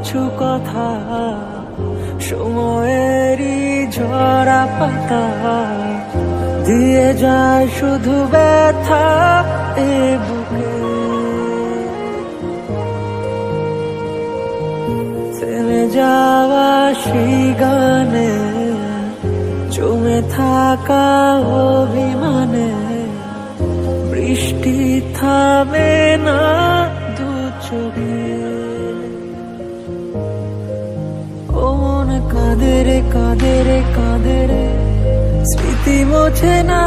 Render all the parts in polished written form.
কিছু কথা সময়েরই ঝরা পাতা দিয়ে যায় শুধু ব্যথা এ বুকে। থেমে যাওয়া সেই গানে জমে থাকা অভিমানে বৃষ্টি থামে না দু চোখে। ও মন কাঁদে রে কাঁদে রে কাঁদে রে স্মৃতি মোছে না।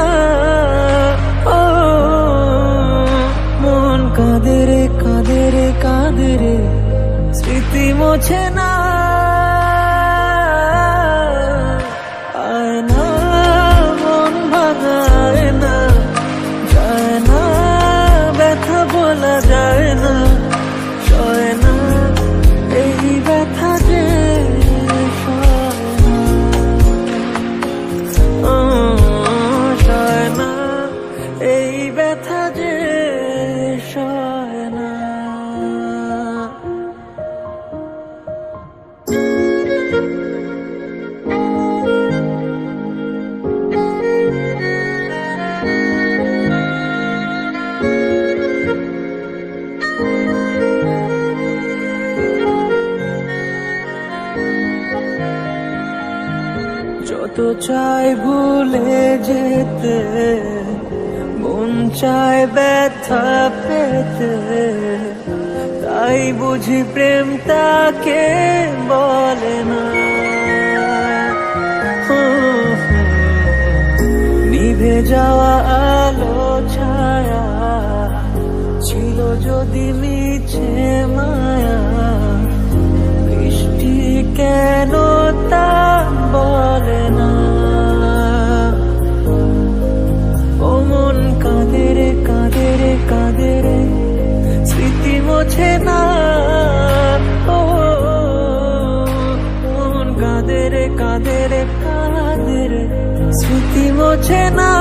ও মন কাঁদে রে কাঁদে রে কাঁদে রে স্মৃতি মোছে না। আয় না মন ভাঙায় না, যায় না ব্যথা বলা যায় না, সয় না এই ব্যথা যে সয় না এই ব্যথা যে সয় না। যত চাই ভুলে যেতে মন চায় ব্যথা পেতে, তাই বুঝি প্রেম তাকে বলে না। নিভে যাওয়া আলো ছায়া ছিল যদি মিছে মায়া, বৃষ্টি কেন তা বলে না। ও মন কাঁদে রে কাঁদে রে কাঁদে রে স্মৃতি মোছে না। ও মন কাঁদে রে কাঁদে রে কাঁদে রে স্মৃতি মোছে না।